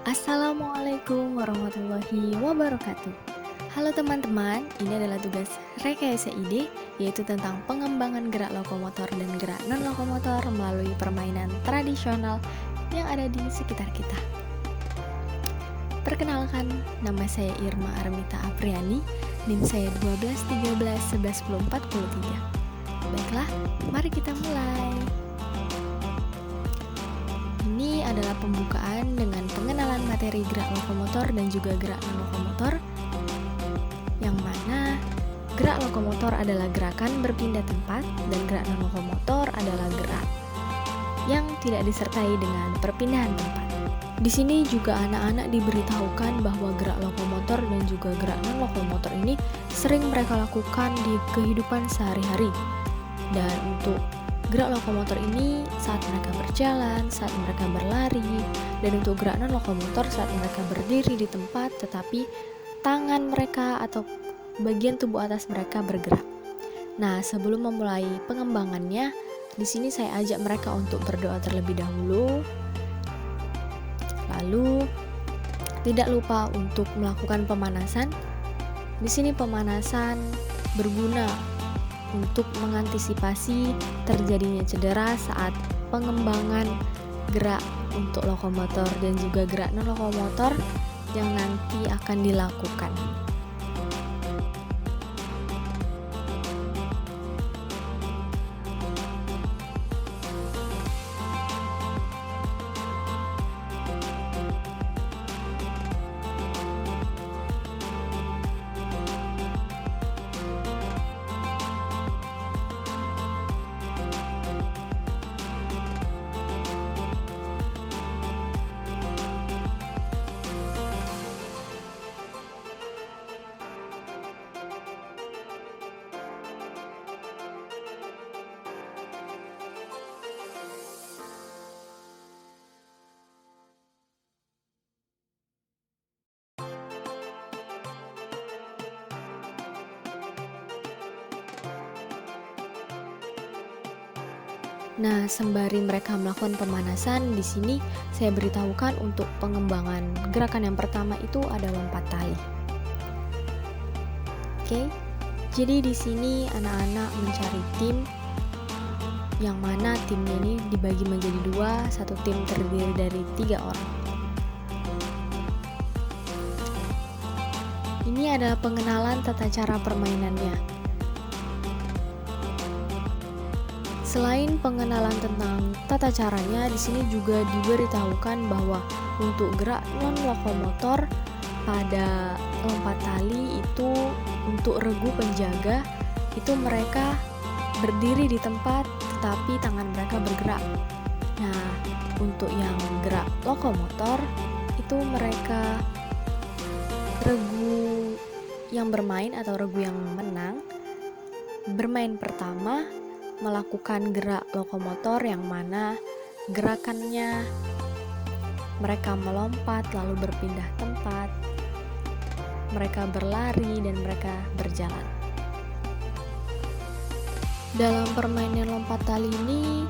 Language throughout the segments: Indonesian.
Assalamualaikum warahmatullahi wabarakatuh. Halo teman-teman, ini adalah tugas rekayasa ide, yaitu tentang pengembangan gerak lokomotor dan gerak non-lokomotor melalui permainan tradisional yang ada di sekitar kita. Perkenalkan, nama saya Irma Armita Apriani, NIM saya 12 13 11 10 43. Baiklah, mari kita mulai. Ini adalah pembukaan dengan pengenalan materi gerak lokomotor dan juga gerak non-lokomotor, yang mana gerak lokomotor adalah gerakan berpindah tempat dan gerak non-lokomotor adalah gerak yang tidak disertai dengan perpindahan tempat. Di sini juga anak-anak diberitahukan bahwa gerak lokomotor dan juga gerak non-lokomotor ini sering mereka lakukan di kehidupan sehari-hari. Dan untuk gerak lokomotor ini saat mereka berjalan, saat mereka berlari, dan untuk gerak non-lokomotor saat mereka berdiri di tempat tetapi tangan mereka atau bagian tubuh atas mereka bergerak. Nah, sebelum memulai pengembangannya, di sini saya ajak mereka untuk berdoa terlebih dahulu. Lalu tidak lupa untuk melakukan pemanasan. Di sini pemanasan berguna untuk mengantisipasi terjadinya cedera saat pengembangan gerak untuk lokomotor dan juga gerak non-lokomotor yang nanti akan dilakukan. Nah, sembari mereka melakukan pemanasan, di sini saya beritahukan untuk pengembangan gerakan yang pertama itu ada lompat tali. Oke, jadi di sini anak-anak mencari tim yang mana timnya ini dibagi menjadi dua, satu tim terdiri dari 3 orang. Ini adalah pengenalan tata cara permainannya. Selain pengenalan tentang tata caranya, di sini juga diberitahukan bahwa untuk gerak non-lokomotor pada lompat tali itu untuk regu penjaga, itu mereka berdiri di tempat tetapi tangan mereka bergerak. Nah, untuk yang gerak lokomotor itu mereka regu yang bermain atau regu yang menang bermain pertama melakukan gerak lokomotor yang mana gerakannya mereka melompat lalu berpindah tempat, mereka berlari dan mereka berjalan. Dalam permainan lompat tali ini,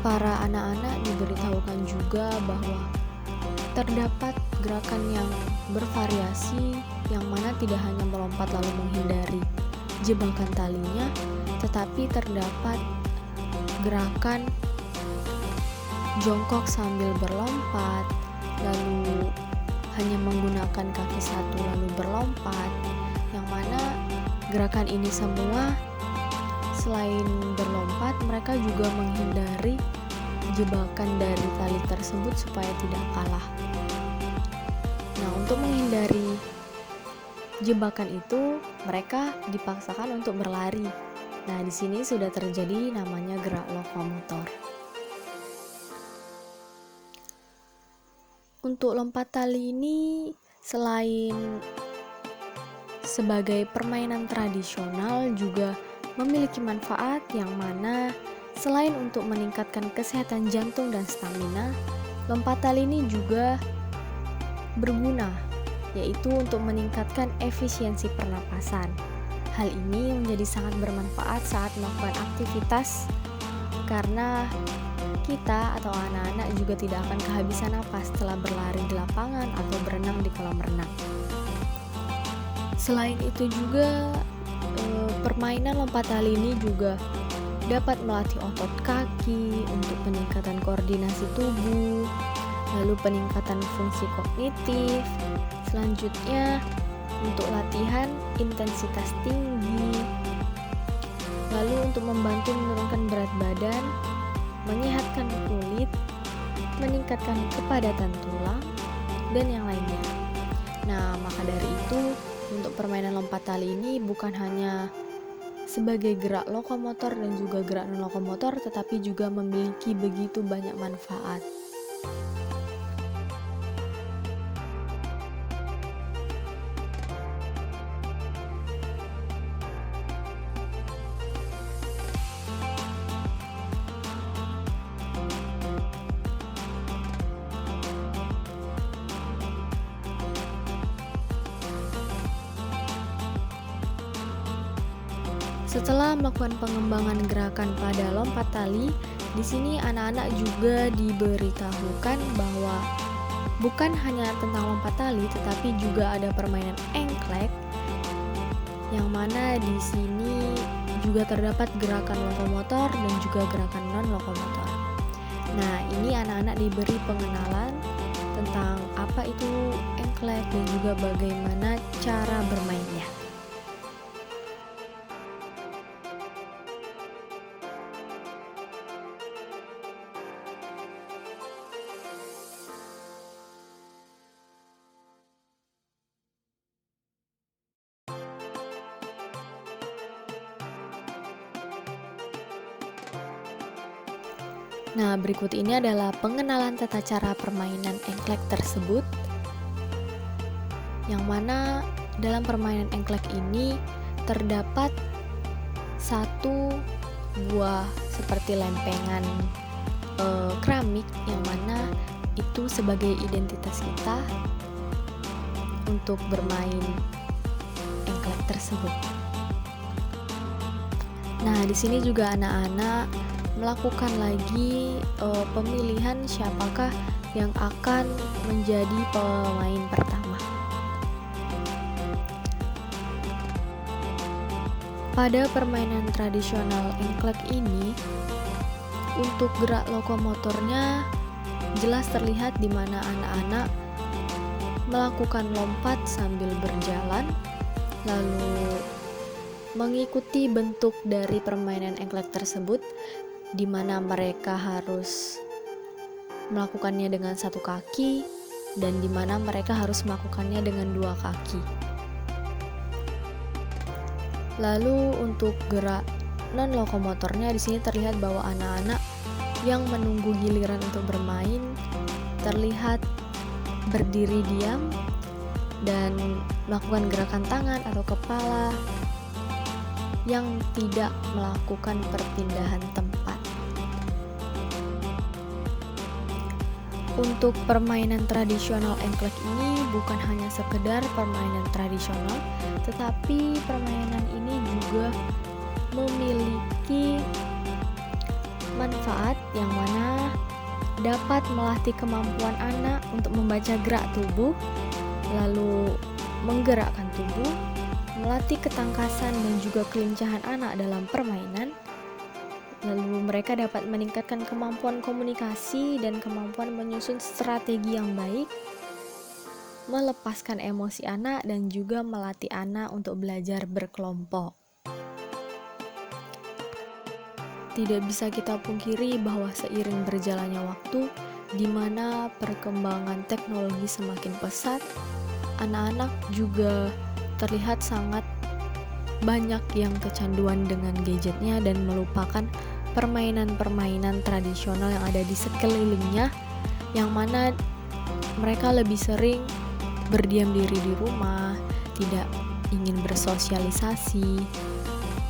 para anak-anak diberitahukan juga bahwa terdapat gerakan yang bervariasi yang mana tidak hanya melompat lalu menghindari jebakan talinya, tetapi terdapat gerakan jongkok sambil berlompat, lalu hanya menggunakan kaki satu lalu berlompat, yang mana gerakan ini semua selain berlompat mereka juga menghindari jebakan dari tali tersebut supaya tidak kalah. Nah, untuk menghindari jebakan itu mereka dipaksakan untuk berlari. Nah, di sini sudah terjadi namanya gerak lokomotor. Untuk lompat tali ini selain sebagai permainan tradisional juga memiliki manfaat yang mana selain untuk meningkatkan kesehatan jantung dan stamina, lompat tali ini juga berguna, yaitu untuk meningkatkan efisiensi pernapasan. Hal ini menjadi sangat bermanfaat saat melakukan aktivitas karena kita atau anak-anak juga tidak akan kehabisan napas setelah berlari di lapangan atau berenang di kolam renang. Selain itu juga permainan lompat tali ini juga dapat melatih otot kaki untuk peningkatan koordinasi tubuh, lalu peningkatan fungsi kognitif. Selanjutnya untuk latihan intensitas tinggi, lalu untuk membantu menurunkan berat badan, menyehatkan kulit, meningkatkan kepadatan tulang, dan yang lainnya. Nah, maka dari itu untuk permainan lompat tali ini bukan hanya sebagai gerak lokomotor dan juga gerak non-lokomotor, tetapi juga memiliki begitu banyak manfaat. Setelah melakukan pengembangan gerakan pada lompat tali, di sini anak-anak juga diberitahukan bahwa bukan hanya tentang lompat tali, tetapi juga ada permainan engklek, yang mana di sini juga terdapat gerakan lokomotor dan juga gerakan non-lokomotor. Nah, ini anak-anak diberi pengenalan tentang apa itu engklek dan juga bagaimana cara bermainnya. Nah, berikut ini adalah pengenalan tata cara permainan engklek tersebut, yang mana dalam permainan engklek ini terdapat satu buah seperti lempengan keramik, yang mana itu sebagai identitas kita untuk bermain engklek tersebut. Nah, di sini juga anak-anak melakukan lagi pemilihan siapakah yang akan menjadi pemain pertama. Pada permainan tradisional engklek ini, untuk gerak lokomotornya jelas terlihat di mana anak-anak melakukan lompat sambil berjalan, lalu mengikuti bentuk dari permainan engklek tersebut, di mana mereka harus melakukannya dengan satu kaki dan di mana mereka harus melakukannya dengan dua kaki. Lalu untuk gerak non-lokomotornya di sini terlihat bahwa anak-anak yang menunggu giliran untuk bermain terlihat berdiri diam dan melakukan gerakan tangan atau kepala yang tidak melakukan perpindahan tempat. Untuk permainan tradisional engklek ini bukan hanya sekedar permainan tradisional, tetapi permainan ini juga memiliki manfaat yang mana dapat melatih kemampuan anak untuk membaca gerak tubuh, lalu menggerakkan tubuh, melatih ketangkasan dan juga kelincahan anak dalam permainan. Lalu mereka dapat meningkatkan kemampuan komunikasi dan kemampuan menyusun strategi yang baik, melepaskan emosi anak dan juga melatih anak untuk belajar berkelompok. Tidak bisa kita pungkiri bahwa seiring berjalannya waktu, di mana perkembangan teknologi semakin pesat, anak-anak juga terlihat sangat banyak yang kecanduan dengan gadgetnya dan melupakan permainan-permainan tradisional yang ada di sekelilingnya, yang mana mereka lebih sering berdiam diri di rumah, tidak ingin bersosialisasi.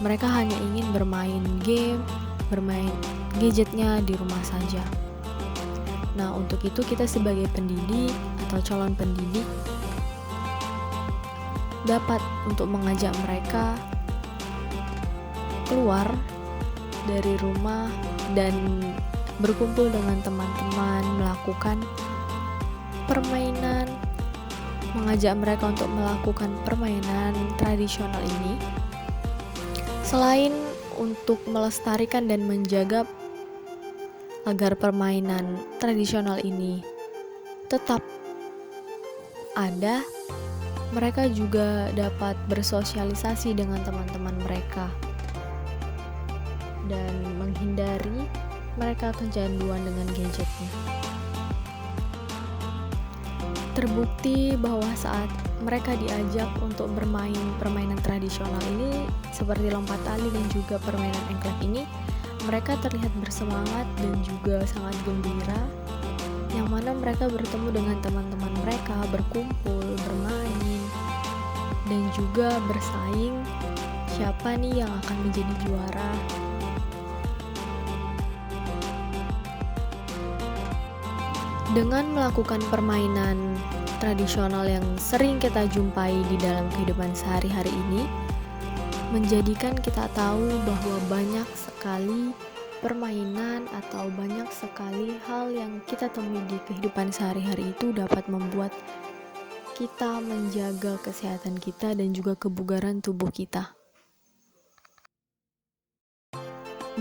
Mereka hanya ingin bermain game, bermain gadgetnya di rumah saja. Nah, untuk itu kita sebagai pendidik atau calon pendidik dapat untuk mengajak mereka keluar dari rumah dan berkumpul dengan teman-teman, melakukan permainan, mengajak mereka untuk melakukan permainan tradisional ini. Selain untuk melestarikan dan menjaga agar permainan tradisional ini tetap ada, mereka juga dapat bersosialisasi dengan teman-teman mereka dan menghindari mereka kecanduan dengan gadgetnya. Terbukti bahwa saat mereka diajak untuk bermain permainan tradisional ini seperti lompat tali dan juga permainan engklek ini, mereka terlihat bersemangat dan juga sangat gembira, yang mana mereka bertemu dengan teman-teman mereka, berkumpul, bermain, dan juga bersaing siapa nih yang akan menjadi juara. Dengan melakukan permainan tradisional yang sering kita jumpai di dalam kehidupan sehari-hari ini, menjadikan kita tahu bahwa banyak sekali permainan atau banyak sekali hal yang kita temui di kehidupan sehari-hari itu dapat membuat kita menjaga kesehatan kita dan juga kebugaran tubuh kita.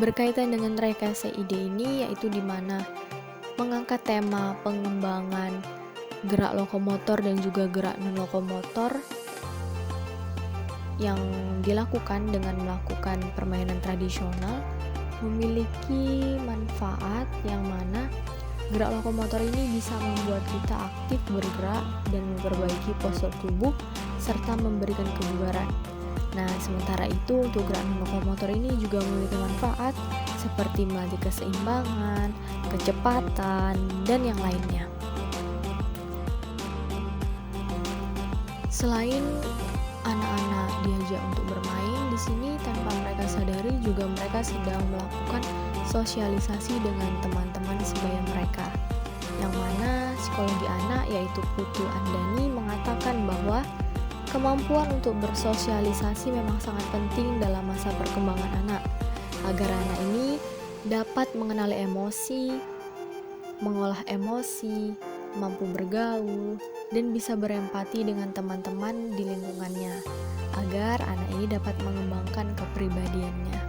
Berkaitan dengan rekayasa ide ini, yaitu di mana mengangkat tema pengembangan gerak lokomotor dan juga gerak non-lokomotor yang dilakukan dengan melakukan permainan tradisional memiliki manfaat yang mana gerak lokomotor ini bisa membuat kita aktif bergerak dan memperbaiki postur tubuh serta memberikan kebugaran. Nah, sementara itu untuk gerak non-lokomotor ini juga memiliki manfaat seperti melatih keseimbangan, kecepatan, dan yang lainnya. Selain anak-anak diajak untuk bermain, di sini tanpa mereka sadari juga mereka sedang melakukan sosialisasi dengan teman-teman sebaya mereka. Yang mana psikologi anak yaitu Putu Andani mengatakan bahwa kemampuan untuk bersosialisasi memang sangat penting dalam masa perkembangan anak, agar anak ini dapat mengenali emosi, mengolah emosi, mampu bergaul, dan bisa berempati dengan teman-teman di lingkungannya, agar anak ini dapat mengembangkan kepribadiannya.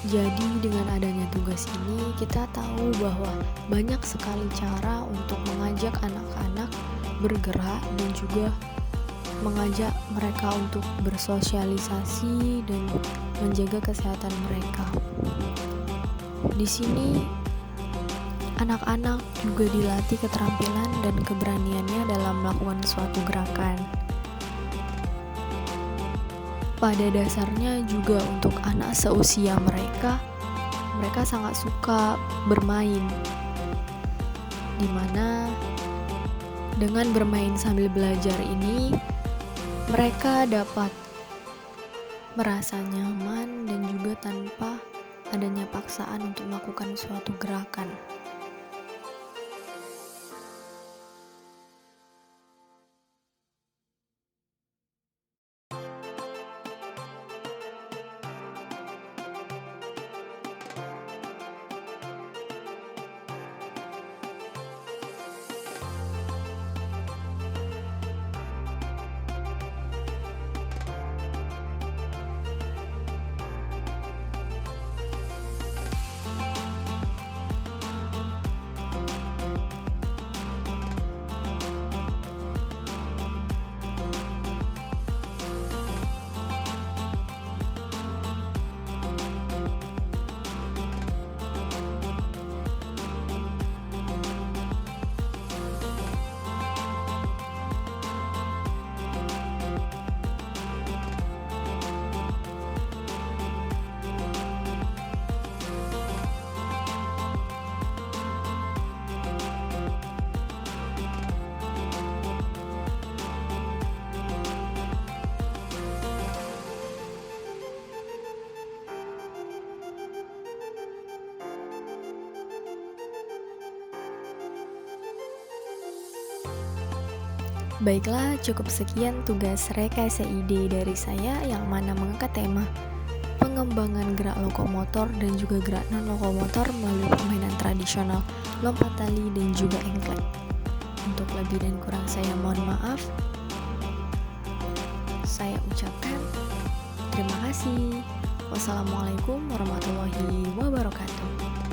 Jadi dengan adanya tugas ini, kita tahu bahwa banyak sekali cara untuk mengajak anak-anak bergerak dan juga mengajak mereka untuk bersosialisasi dan menjaga kesehatan mereka. Di sini anak-anak juga dilatih keterampilan dan keberaniannya dalam melakukan suatu gerakan. Pada dasarnya juga untuk anak seusia mereka sangat suka bermain, dimana dengan bermain sambil belajar ini mereka dapat merasa nyaman dan juga tanpa adanya paksaan untuk melakukan suatu gerakan. Baiklah, cukup sekian tugas rekayasa ide dari saya yang mana mengangkat tema pengembangan gerak lokomotor dan juga gerak non-lokomotor melalui permainan tradisional, lompat tali, dan juga engklek. Untuk lebih dan kurang saya mohon maaf. Saya ucapkan terima kasih. Wassalamualaikum warahmatullahi wabarakatuh.